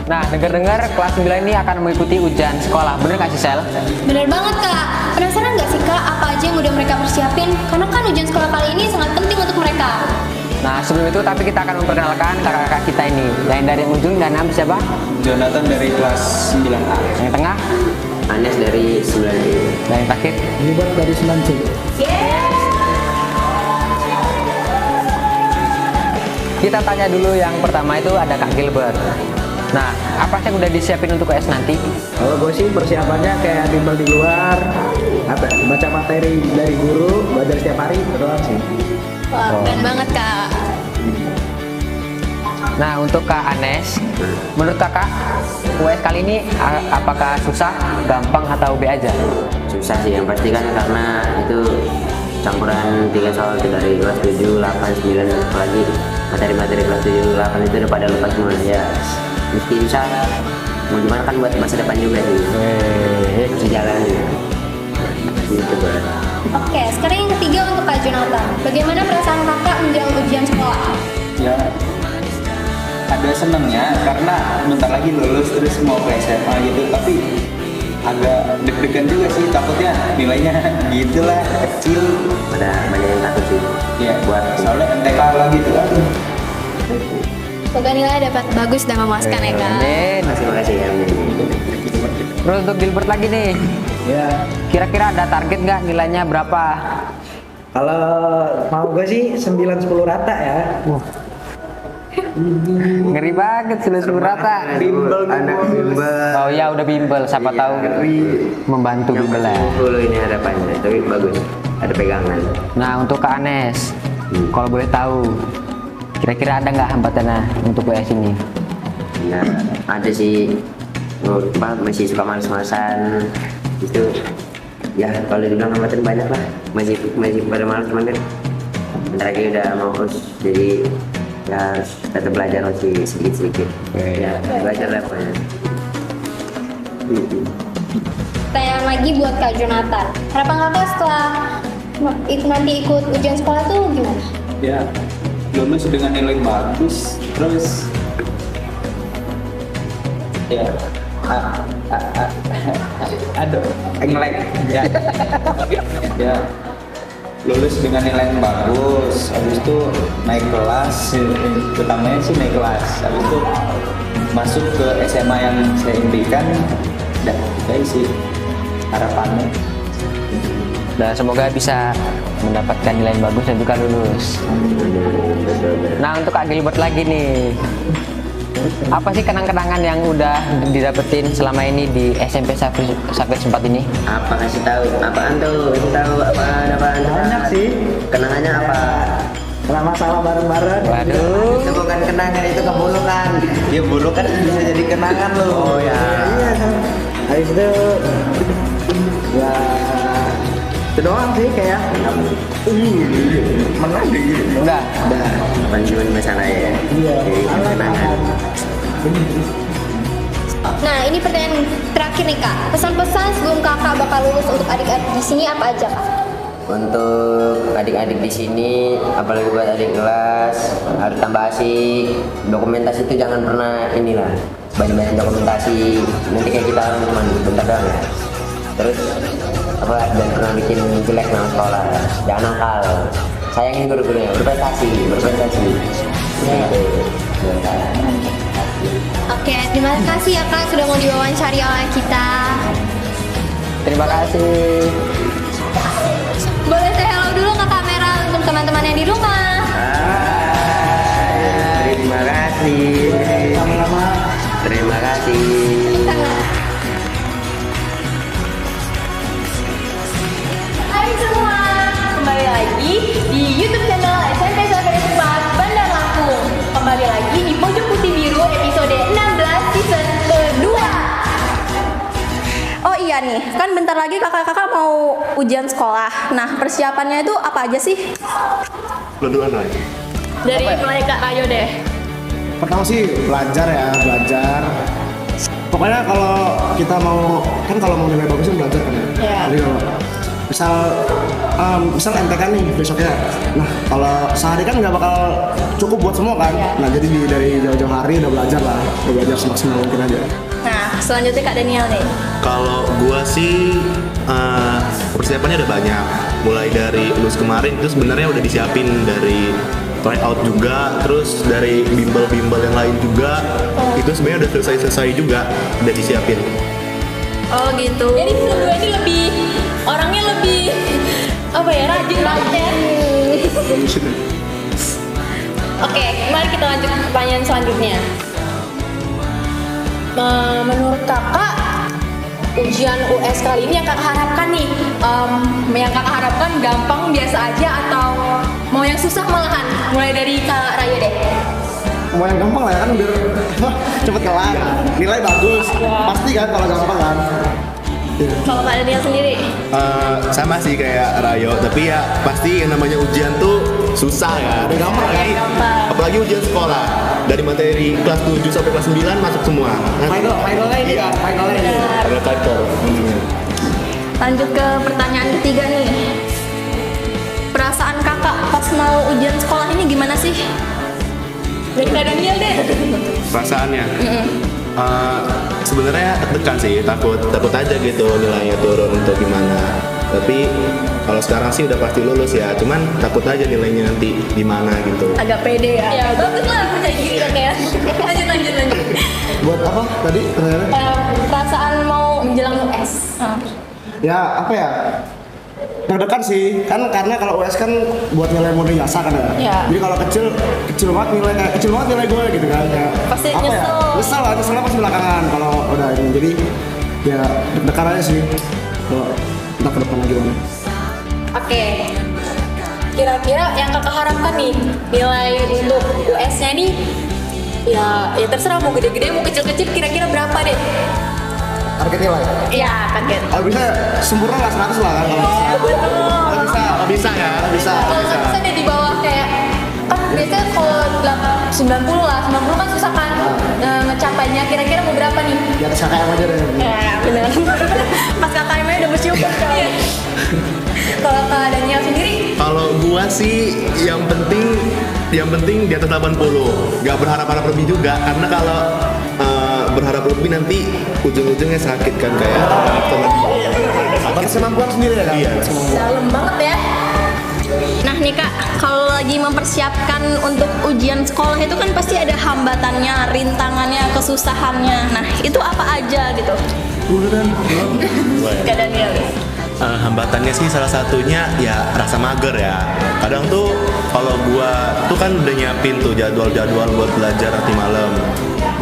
Nah, dengar-dengar kelas 9 ini akan mengikuti ujian sekolah, bener nggak sih Sel? Bener banget Kak. Penasaran nggak sih Kak apa aja yang udah mereka persiapin? Karena kan ujian sekolah kali ini sangat penting untuk mereka. Nah, sebelum itu tapi kita akan memperkenalkan kakak-kakak kita ini. Yang dari ujung dan enam siapa? Jonathan dari kelas 9A. Yang tengah? Anes dari 9D. Dan yang terakhir? Gilbert dari 9C. Kita tanya dulu yang pertama itu ada Kak Gilbert. Nah, apa sih yang udah disiapin untuk US nanti? Kalau gue sih persiapannya kayak bimbel di luar, apa? Baca materi dari guru, belajar setiap hari, itu doang sih. Wah, keren banget Kak. Nah, untuk Kak Anes, menurut kakak US kali ini apakah susah, gampang atau B aja? Susah sih yang pasti kan karena itu campuran 3 soal tuh dari kelas 7, 8, 9, apalagi materi-materi kelas 7, 8 itu udah pada lupa semua ya. Meski susah, mau gimana kan buat masa depan juga sih. Masih jalan gitu Bang. Oke, sekarang yang ketiga untuk Kak Jonathan. Bagaimana perasaan kakak menjelang ujian sekolah? Ya ada senengnya karena bentar lagi lulus terus mau ke SMA gitu, tapi agak deg-degan juga sih, takutnya nilainya gitulah kecil. Ada banyak yang takut sih. Ya buat soalnya MTK lah gitu kan. Semoga nilai dapat bagus dan memuaskan ya Kak. Amin. Terima kasih ya. Terus untuk Gilbert lagi nih, Ya, kira-kira ada target nggak nilainya berapa? kalau mau gue sih 9-10 rata ya. Ngeri banget, seluruh rata. Anak bimbel. Oh ya udah bimbel, siapa Iya, tahu membantu Yang bimbel ya. 10 ini harapannya, tapi bagus. Ada pegangan. Nah, untuk Kak Anes, kalau boleh tahu, kira-kira ada nggak hambatannya untuk US ini? Ya, ada sih. Masih suka males-malesan itu. Ya kalau dibilang hambatan banyak lah. Masih pada malas cuman kan. Bentar lagi udah mau urus, jadi ya harus tetap belajar masih sedikit-sedikit. Ya belajar lah pokoknya. Pertanyaan lagi buat Kak Jonathan. Harapan kakak setelah nanti ikut ujian sekolah tuh gimana? Ya lulus dengan nilai bagus, terus ya aduh ngelek ya lulus dengan nilai yang bagus, habis itu naik kelas, utamanya sih naik kelas, habis itu masuk ke SMA yang saya impikan. Dan itu sih harapannya. Dan semoga bisa mendapatkan nilai yang bagus dan juga lulus. Nah, untuk Kak Gilbert lagi nih, apa sih kenang-kenangan yang udah didapetin selama ini di SMP Safir 4 ini? Apa kasih tahu? Apaan tuh? Kasih tahu apaan? Banyak sih. Kenangannya apa? Pernah masalah bareng-bareng. Waduh. Itu bukan kenangan, itu keburukan. Ya burukan bisa jadi kenangan loh. Oh ya. Iya kan. Habis itu ya itu doang sih kayak Menang deh. Udah. Bukan cuma masalah ya. iya. Jadi kenangan. Nah, ini pertanyaan terakhir nih Kak. Pesan-pesan sebelum kakak bakal lulus untuk adik-adik di sini apa aja Kak? Untuk adik-adik di sini, apalagi buat adik kelas, harus tambah asik. Dokumentasi itu jangan pernah inilah banyak-banyak dokumentasi. Nanti kayak kita cuma bentar doang ya. Terus apa? Jangan pernah bikin jelek nama sekolah. Jangan nakal. Sayangin guru-gurunya. Berprestasi. Gitu. Oke, terima kasih ya Kak sudah mau diwawancari oleh kita. Terima kasih. Boleh saya hello dulu ke kamera untuk teman-teman yang di rumah. Terima kasih. Sama-sama. Terima kasih. Hai semua, kembali lagi di YouTube channel SMP Safir 4 Bandar Lampung. Kembali lagi di Pojok Putih Biru episode 16 season kedua. Oh iya nih, kan bentar lagi kakak-kakak mau ujian sekolah. Nah, persiapannya itu apa aja sih? Lo duluan aja. Dari mulai Kak Rayo deh. Pertama sih belajar. Pokoknya kalau kita mau, kan kalau mau nilai bagus kan belajar kan ya. Iya. Jadi kalau misal MTK nih besoknya. Nah kalau sehari kan nggak bakal cukup buat semua kan. Nah jadi dari jauh-jauh hari udah belajar lah, udah belajar semaksimal mungkin aja. Nah, selanjutnya Kak Daniel nih. Kalau gua sih persiapannya udah banyak. Mulai dari lulus kemarin itu sebenarnya udah disiapin dari tryout juga, terus dari bimbel-bimbel yang lain juga. Itu sebenarnya udah selesai juga, udah disiapin. Oh gitu. Jadi berdua ini orangnya lebih apa ya, rajin banget ya. Oke, mari kita lanjut ke pertanyaan selanjutnya. Menurut kakak, ujian US kali ini yang kakak harapkan nih, yang kakak harapkan gampang, biasa aja, atau mau yang susah malahan? Mulai dari Kak Raya deh. Mau yang gampang lah ya kan biar cepet kelar, nilai bagus, pasti kan kalau gampang kan. Kalau Kak Daniel sendiri? Sama sih kayak Rayo, tapi ya pasti yang namanya ujian tuh susah ya. Apalagi ujian sekolah, dari materi kelas 7 sampai kelas 9 masuk semua. Finalnya ini kan, finalnya ini. Ada kantor. Lanjut ke pertanyaan ketiga nih. Perasaan kakak pas mau ujian sekolah ini gimana sih? Dari Kak Daniel deh. Perasaannya sebenarnya deg-degan sih, takut aja gitu nilainya turun untuk gimana. Tapi kalau sekarang sih udah pasti lulus ya, cuman takut aja nilainya nanti gimana gitu. Agak pede ya. Ya bagus lah, percaya diri kan ya. Lanjut. Buat apa tadi pertanyaannya? Perasaan mau menjelang US. Ya apa ya? Deg-degan sih, kan karena kalau US kan buat nilai murni biasa kan ya. Iya. Jadi kalau kecil banget nilai gue gitu kan. Kayak, Pasti apa nyesel. Ya? Nyeselnya pasti belakangan kalau udah ini. Jadi ya deg-degan aja sih. Kalau entah ke depan lagi mana. Oke. Kira-kira yang kakak harapkan nih, nilai untuk US-nya nih, ya terserah mau gede-gede mau kecil-kecil, kira-kira berapa deh? Target nilai. Iya, target. Kalau bisa sempurna lah 100 lah kan. Kalau bisa. Bisa ya, bisa. Kalau nggak bisa deh di bawah kayak, kan biasanya kalau 90 lah, 90 kan susah kan ngecapainya, kira-kira mau berapa nih? Di atas KKM aja deh. Ya benar. Pas KKM udah bersyukur kan. Kalau Kak Daniel sendiri, Kalau gua sih yang penting di atas 80. Gak berharap lebih juga, karena kalau berharap lebih nanti ujung-ujungnya sakit kan kayak Batas kemampuan sendiri ya kan? Iya. dalam banget ya. Nah nih Kak, kalau lagi mempersiapkan untuk ujian sekolah itu kan pasti ada hambatannya, rintangannya, kesusahannya. Nah itu apa aja gitu? Kak Daniel. Hambatannya sih salah satunya ya rasa mager ya. Kadang tuh kalau gua tuh kan udah nyiapin tuh jadwal buat belajar nanti malam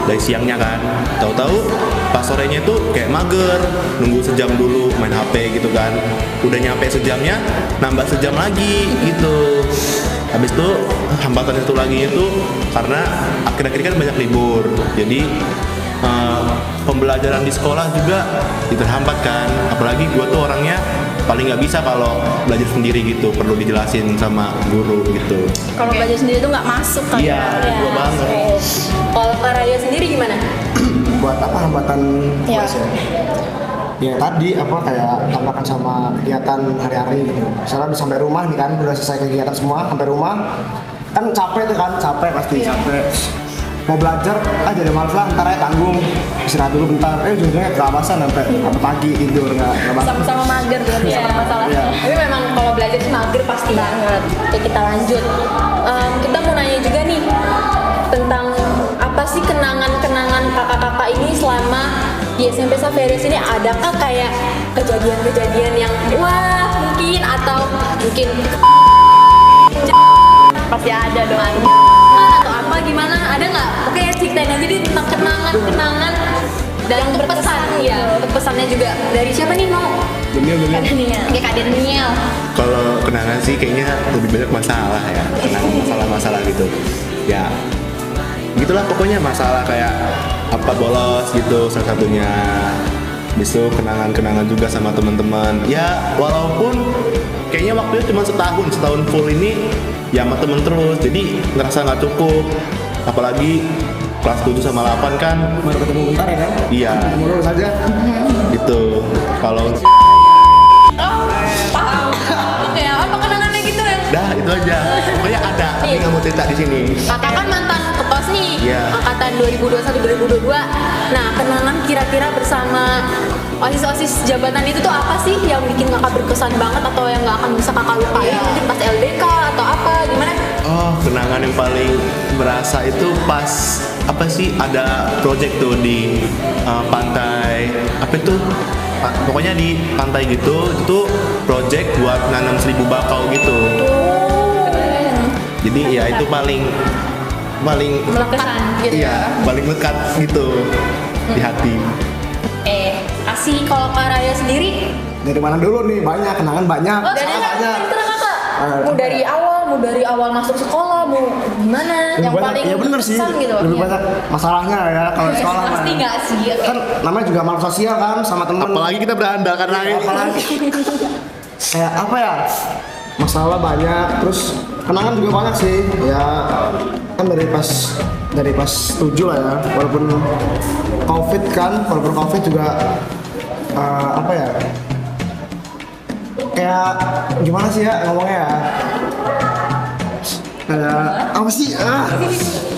dari siangnya kan. Tahu-tahu pas sorenya tuh kayak mager, nunggu sejam dulu main HP gitu kan. Udah nyampe sejamnya nambah sejam lagi gitu. Habis itu hambatan itu lagi itu karena akhir-akhir kan banyak libur. Jadi pembelajaran di sekolah juga terhambat kan, apalagi gue tuh orangnya paling nggak bisa kalau belajar sendiri gitu, perlu dijelasin sama guru gitu. Kalau belajar sendiri tuh nggak masuk kan? Iya, gua banget. Kalau Kak Raya sendiri gimana? Buat apa hambatan Iya. US ya? Ya tadi apa kayak tambahkan sama kegiatan hari-hari gitu. Misalnya udah sampai rumah nih kan, udah selesai kegiatan semua, sampai rumah kan capek tuh kan, pasti capek. Mau belajar aja deh males lah, ntar aja tanggung, istirahat dulu bentar, ujung-ujungnya kelabasan sampai pagi tidur nggak bangun. Sama-sama mager berarti sama masalahnya. Iya. Tapi memang kalau belajar sih mager pasti banget. Oke, kita lanjut. Kita mau nanya juga nih tentang apa sih kenangan-kenangan kakak-kakak ini selama di SMP Saveris ini, adakah kayak kejadian-kejadian yang wah mungkin atau mungkin pasti ada dong atau apa gimana, ada nggak? Oke, ceritain aja deh tentang kenangan-kenangan dan yang berpesan ya. Untuk pesannya juga dari siapa nih, mau? Kak Daniel. Oke, Kak Daniel. Kalau kenangan sih kayaknya lebih banyak masalah ya, kenangan masalah gitu. Ya, gitulah pokoknya masalah kayak apa bolos gitu salah satunya. Besok kenangan-kenangan juga sama teman-teman. Ya, walaupun kayaknya waktunya cuma setahun full ini ya sama temen terus, jadi ngerasa nggak cukup. Apalagi kelas 7 sama 8 kan Baru ketemu bentar ya kan? iya Ketemu dulu saja. gitu. Kalau Oh, paham. Oke, apa kenangannya gitu ya? dah itu aja, pokoknya ada tapi nih. nggak mau cerita di sini. Kakak kan mantan ketos nih, Iya. angkatan 2021-2022. Nah, kenangan kira-kira bersama OSIS-OSIS jabatan itu tuh apa sih yang bikin kakak berkesan banget atau yang nggak akan bisa kakak lupain? Mungkin pas LDK atau apa, gimana? Oh, kenangan yang paling berasa itu pas apa sih ada project tuh di pantai apa itu pokoknya di pantai gitu itu project buat nanam 1000 bakau gitu. Jadi ya itu paling Melekat gitu. iya paling lekat gitu di hati. Asih kalau Kak Raya sendiri, Dari mana dulu nih? Banyak kenangan banyak. dari Banyak. kakak, mau Eh, dari awal masuk sekolah, mau gimana? Lebih Yang banyak, paling ya bener sih. berkesan gitu. Lebih Iya. banyak masalahnya ya kalau di sekolah. Pasti mah. nggak sih? Kan namanya juga makhluk sosial kan sama temen. Apalagi kita berandal karena Apalagi kayak apa ya? Masalah banyak, terus kenangan juga banyak sih. Ya kan dari pas 7 lah ya. Walaupun Covid juga apa ya? Kayak gimana sih ya ngomongnya ya? Kayak apa sih?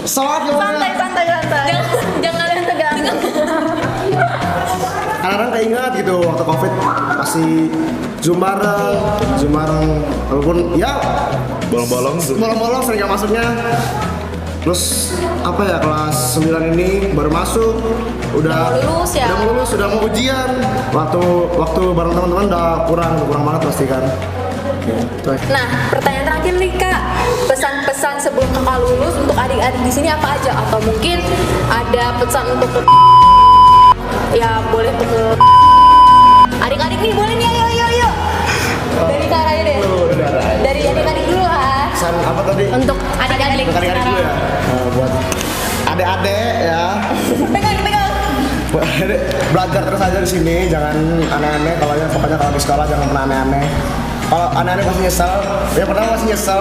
Soal Santai. Jangan ada yang tegang. kadang-kadang keinget gitu waktu Covid masih Zoom bareng walaupun ya bolong-bolong tuh. bolong-bolong sering gak masuknya. Terus apa ya kelas 9 ini baru masuk udah Udah mau lulus ya? udah mau lulus udah mau ujian waktu bareng teman-teman udah kurang banget pasti kan. Itu aja. Nah, pertanyaan terakhir nih Kak, pesan-pesan sebelum kakak lulus untuk adik-adik di sini apa aja? Atau mungkin ada pesan untuk ya boleh untuk adik-adik nih boleh nih, ayo. Dari Kak Raya deh. Dari adik-adik dulu lah. Pesan apa tadi? Untuk adik-adik Adik-adik dulu ya. Buat adik-adik ya. Pegang. Buat adik, belajar terus aja di sini, jangan aneh-aneh. Pokoknya kalau di sekolah jangan pernah aneh-aneh. Kalau aneh-aneh pasti nyesel. Ya pertama pasti nyesel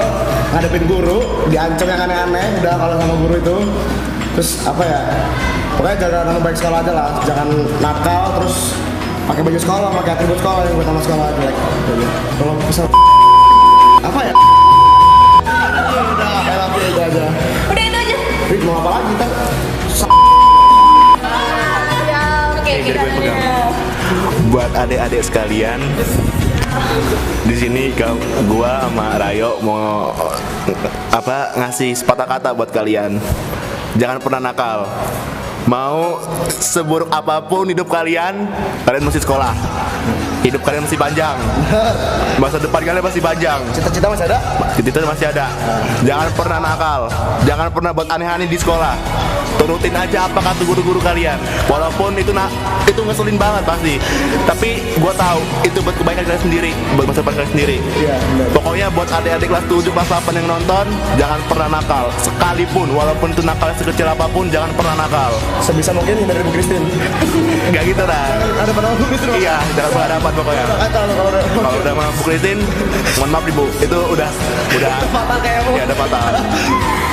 ngadepin guru, diancam yang aneh-aneh. Udah kalau sama guru itu, terus apa ya? Pokoknya jaga nama baik sekolah aja lah. Jangan nakal terus pakai baju sekolah, pakai atribut sekolah yang buat nama sekolah jelek. Kalau bisa apa ya? Udah, itu aja. Udah itu aja. Rit, mau apa lagi kita? Oke, Jadi gue pegang. Buat adik-adik sekalian, di sini gua sama Rayo mau ngasih sepatah kata buat kalian. Jangan pernah nakal. Mau seburuk apapun hidup kalian mesti sekolah. Hidup kalian masih panjang. Masa depan kalian masih panjang. Cita-cita masih ada? Cita-cita masih ada. Jangan pernah nakal. Jangan pernah buat aneh-aneh di sekolah. Turutin aja apa kata guru-guru kalian. Walaupun itu ngeselin banget pasti. Tapi gue tahu itu buat kebaikan kalian sendiri, buat masa depan kalian sendiri. Iya, benar. Pokoknya buat adik-adik kelas 7 kelas 8 yang nonton, jangan pernah nakal. Sekalipun walaupun itu nakal sekecil apapun, jangan pernah nakal. Sebisa mungkin hindari Bu Christine. Enggak gitu dah. Ada pada Bu Christine. Iya, jangan berhadapan pokoknya. Kata lo kalau udah Kalau udah sama Bu Christine, mohon maaf Ibu, itu udah patah kayak Bu. ya ada patah.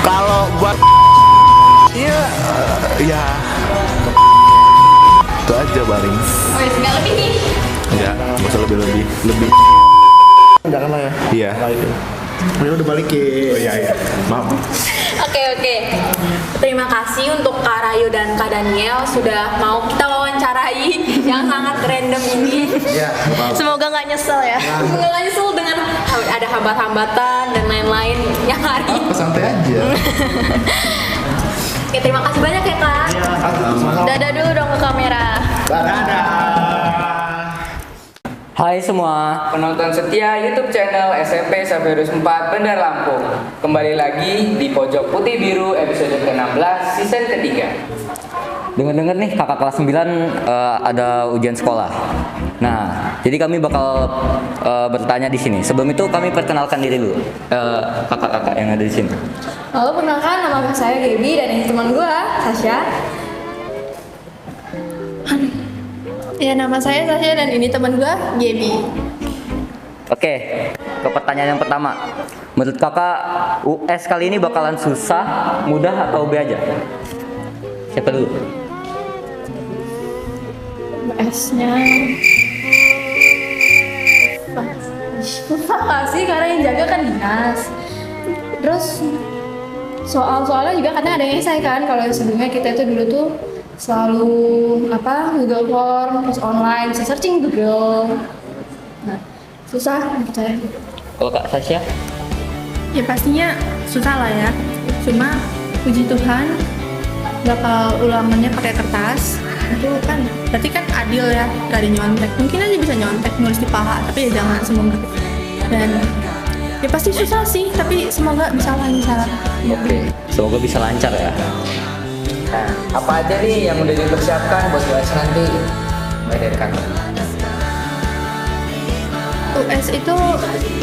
Kalau buat ya itu aja paling. Wes, nggak lebih nih. Ya, nggak usah lebih. Jangan lah ya. Iya. Ya udah balikin. Oh iya. Maaf. Oke. Terima kasih untuk Kak Rayo dan Kak Daniel sudah mau kita wawancarai yang sangat random ini. Iya, maaf. Semoga nggak nyesel ya. Semoga nggak nyesel dengan ada hambat-hambatan dan lain-lain yang hari. Santai aja. Oke, terima kasih banyak ya Kak. Dadah dulu dong ke kamera. Hai semua penonton setia YouTube channel SMP Saverus 4 Bandar Lampung. Kembali lagi di Pojok Putih Biru episode ke-16 season ketiga. Dengar-dengar nih kakak kelas 9 ada ujian sekolah. Nah, jadi kami bakal bertanya di sini. Sebelum itu kami perkenalkan diri dulu. Kakak-kakak yang ada di sini. Halo, perkenalkan nama saya Gaby dan ini teman gue, Sasha. Ya, nama saya Sasha dan ini teman gue, Gaby. Oke, ke pertanyaan yang pertama. Menurut kakak US kali ini bakalan susah, mudah atau B aja? Siapa dulu? S-nya susah gak sih karena yang jaga kan dinas. Terus soal-soalnya juga kadang ada yang esai kan. Kalau sebelumnya kita itu dulu tuh selalu Google Form, terus online, bisa searching Google. Nah, susah percaya. Kalau Kak Sasya? Ya pastinya susah lah ya. Cuma puji Tuhan bakal ulangannya pakai kertas. Itu kan berarti kan adil ya, gak ada nyontek. Mungkin aja bisa nyontek nulis di paha, tapi ya jangan semoga. Dan ya pasti susah sih, tapi semoga bisa lancar. Oke, semoga bisa lancar ya. Nah, apa aja nih yang udah dipersiapkan buat US nanti? Mulai dari kantor. US itu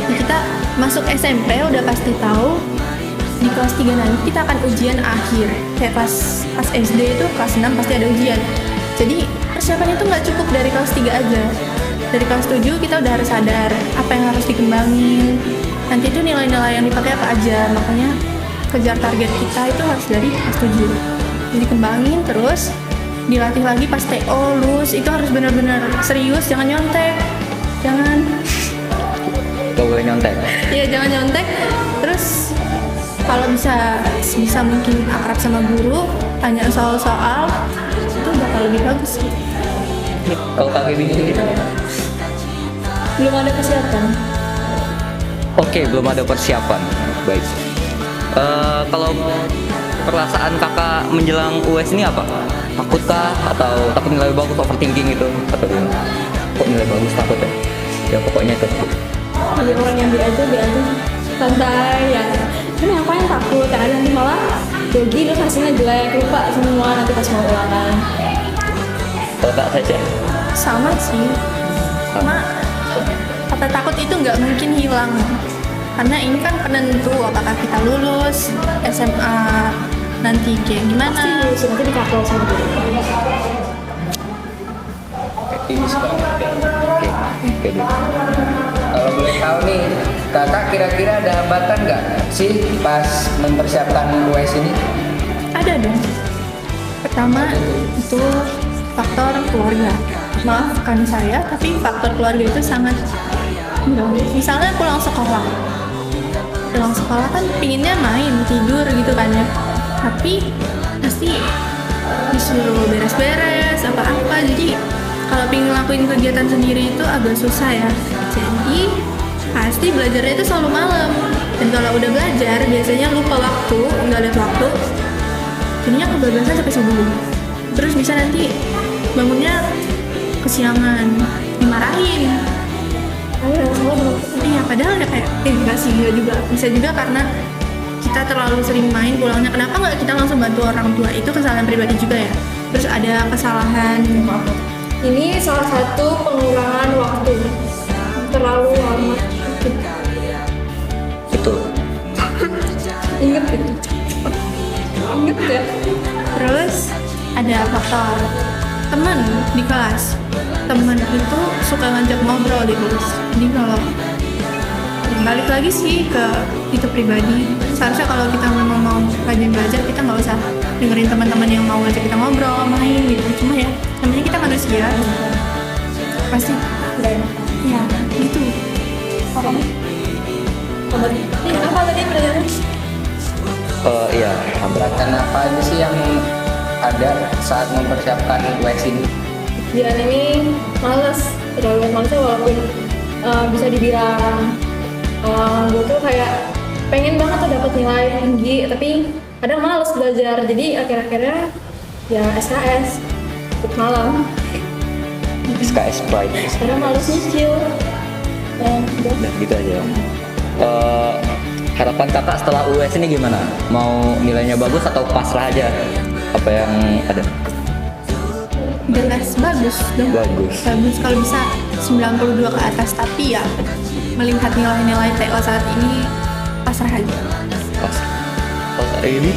kita masuk SMP udah pasti tahu. Di kelas 3 nanti kita akan ujian akhir. Kayak pas SD itu kelas 6 pasti ada ujian. Jadi persiapan itu nggak cukup dari kelas 3 aja. Dari kelas 7 kita udah harus sadar apa yang harus dikembangin. Nanti itu nilai-nilai yang dipakai apa aja. Makanya kejar target kita itu harus dari kelas 7. Jadi kembangin terus dilatih lagi pas TO, lulus itu harus benar-benar serius, jangan nyontek. Jangan. Gak boleh nyontek. Iya, jangan nyontek. Terus kalau bisa mungkin akrab sama guru, tanya soal-soal, itu bakal lebih bagus sih. Kalau Kak Bibi sendiri? Belum ada persiapan. Oke, belum ada persiapan. Baik. Kalau perasaan kakak menjelang US ini apa? Takutkah atau takut nilai bagus, overthinking gitu? Atau gimana? Kok nilai bagus takut ya? Ya pokoknya itu. Jadi orang yang biasa santai ya. Kan ngapain takut? Yang ada nanti malah jadi terus hasilnya jelek, lupa semua nanti pas mau ulangan. Kalau Kak saja? Sama sih. Cuma kata takut itu nggak mungkin hilang. Karena ini kan penentu apakah kita lulus SMA nanti kayak gimana. Pasti nanti dikapal sama guru. Oke, dulu. Kalau boleh tahu nih, kakak kira-kira ada hambatan nggak sih pas mempersiapkan US ini? Ada dong. Pertama itu faktor keluarga. Maafkan saya, tapi faktor keluarga itu sangat misalnya pulang sekolah kan pinginnya main, tidur gitu kan ya. Tapi pasti disuruh beres-beres apa-apa. Jadi kalau pingin ngelakuin kegiatan sendiri itu agak susah ya. Jadi pasti belajarnya itu selalu malam. Dan kalau udah belajar biasanya lupa waktu, nggak lihat waktu. Jadinya kebablasan sampai subuh. Terus bisa nanti bangunnya kesiangan, dimarahin. Iya, padahal ya kayak enggak sih, enggak juga. Bisa juga karena kita terlalu sering main pulangnya. Kenapa nggak kita langsung bantu orang tua? Itu kesalahan pribadi juga ya. Terus ada kesalahan. Ini salah satu pengurangan waktu. Terlalu lama. Betul. Ingat itu. Ingat ya. Terus ada faktor teman di kelas. Teman itu suka ngajak ngobrol di kelas. Jadi kalau balik lagi sih ke itu pribadi. Seharusnya kalau kita memang mau rajin belajar, kita nggak usah dengerin teman-teman yang mau ngajak kita ngobrol, main gitu. Cuma ya, namanya kita manusia. Pasti ya gitu. Apa tadi pertanyaannya? Iya, Hambatan apa aja sih yang ada saat mempersiapkan US ini? Ujian ini males, terlalu malesnya walaupun bisa dibilang gue tuh kayak pengen banget tuh dapat nilai tinggi, tapi kadang males belajar, jadi akhir-akhirnya ya SKS ikut malam. SKS Pride. Sekarang males nyicil. Udah. Dan gitu aja. Harapan kakak setelah US ini gimana? Mau nilainya bagus atau pasrah aja? Apa yang ada? Jelas bagus dong. Bagus. Kalau bisa 92 ke atas, tapi ya melihat nilai-nilai TO saat ini pasrah aja. Pas ini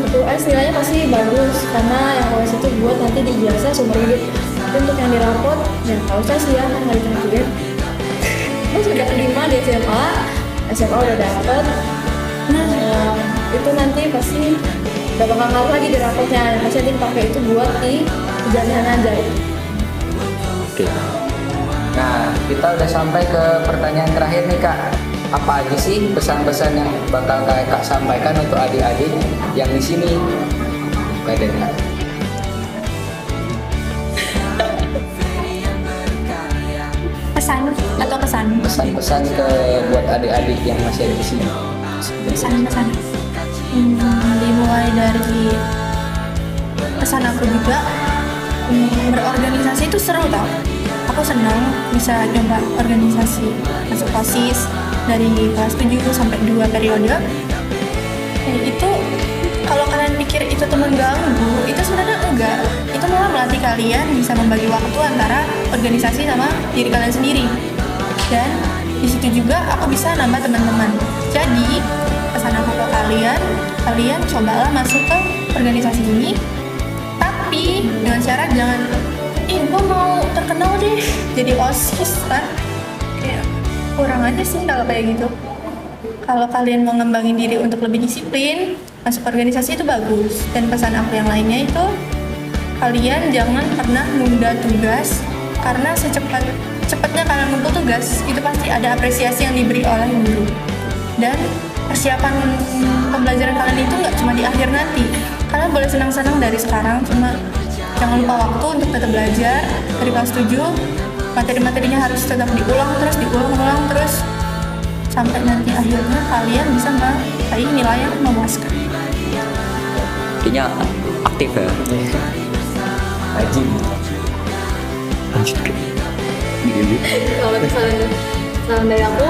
Untuk US nilainya pasti bagus karena yang US itu buat nanti di ijazah seumur hidup. Tapi untuk yang di rapot ya nggak usah sih ya, nggak ditentuin. Terus udah terima di SMA udah dapet. Nah itu nanti pasti udah bakal ngaruh lagi di rapotnya. Pasti nanti dipakai itu buat di ijazah aja. oke. Nah, kita udah sampai ke pertanyaan terakhir nih kak. apa aja sih pesan-pesan yang bakal Kak sampaikan untuk adik-adik yang di sini? Badan Kak. Pesan atau kesan? Pesan-pesan ke buat adik-adik yang masih ada di sini. Pesan-pesan. Dimulai dari pesan aku juga, berorganisasi itu seru tau. Aku senang bisa coba organisasi, masuk OSIS dari kelas 7 sampai 2 periode. Itu kalau kalian pikir itu tuh mengganggu, itu sebenarnya enggak. Itu malah melatih kalian bisa membagi waktu antara organisasi sama diri kalian sendiri. Dan di situ juga aku bisa nambah teman-teman. Jadi pesan aku ke kalian, kalian cobalah masuk ke organisasi ini, tapi dengan syarat jangan, gue mau terkenal deh jadi OSIS kan. Kayak kurang aja sih kalau kayak gitu. Kalau kalian mau ngembangin diri untuk lebih disiplin, masuk organisasi itu bagus. Dan pesan aku yang lainnya itu, kalian jangan pernah nunda tugas, karena cepatnya kalian numpuk tugas, itu pasti ada apresiasi yang diberi oleh guru. Dan persiapan pembelajaran kalian itu nggak cuma di akhir nanti. Kalian boleh senang-senang dari sekarang, cuma jangan lupa waktu untuk tetap belajar. Dari kelas 7, materi-materinya harus tetap diulang terus, sampai nanti akhirnya kalian bisa meraih nilai yang memuaskan. Intinya aktif ya. Rajin. Kalau saran dari aku,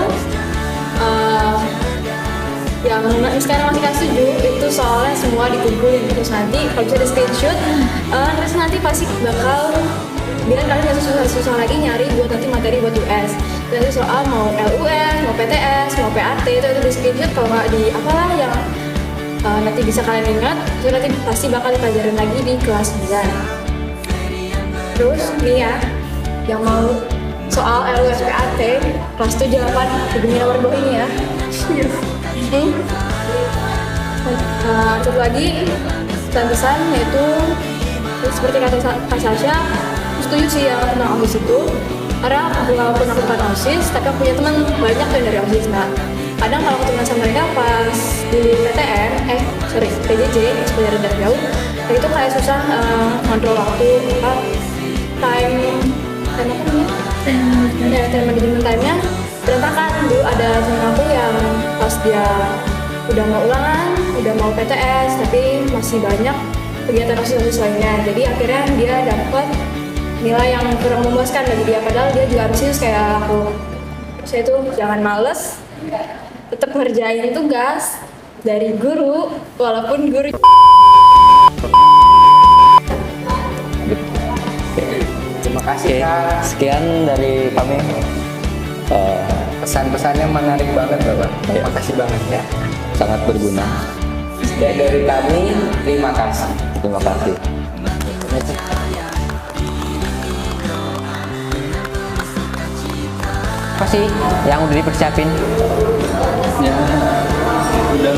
yang sekarang masih kelas 7 itu soalnya semua dikumpulin, terus nanti kalau bisa di screenshot, terus nanti pasti bakal biar kalian gak susah lagi nyari buat nanti materi buat US. Nanti soal mau LUN, mau PTS, mau PAT itu di screenshot, kalau nggak di apalah yang nanti bisa kalian ingat, itu nanti pasti bakal dipelajarin lagi di kelas 9. Terus nih ya, yang mau soal LUN PAT kelas 7 8 hubungi nomor bawah ini ya. Satu lagi pesan-pesan yaitu seperti kata Kak Sasha, setuju sih yang tentang OSIS itu, karena walaupun aku bukan OSIS tapi aku punya teman banyak tuh dari OSIS. Nah kadang kalau ketemu sama mereka pas di PTM, PJJ, pelajaran jarak jauh, itu kayak susah ngontrol waktu, time apa namanya, time management time-nya berantakan. Dulu ada teman aku yang pas dia udah mau ulangan, udah mau PTS, tapi masih banyak kegiatan OSIS lainnya. Jadi akhirnya dia dapat nilai yang kurang memuaskan bagi dia, padahal dia juga ambisius kayak aku. Saya itu jangan males, tetap ngerjain tugas dari guru, walaupun guru. Terima kasih Kak. Sekian dari kami. Pesan-pesannya menarik banget Bapak. Terima kasih banget ya. Sangat berguna. Dan dari kami, terima kasih. Terima kasih. Apa sih yang udah dipersiapin? Ya, udah.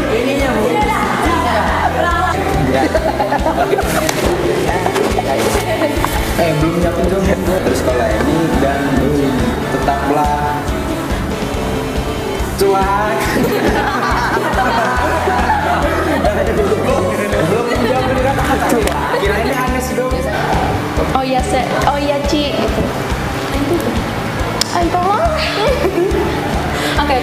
Ininya bu. Belum nyiapin dong. Terus kalau ini dan tetaplah cuak. Belum nyiapin kata-kata cuak. Kirain aneh sih dong. Oh iya Ci. Ayo tolong. Oke.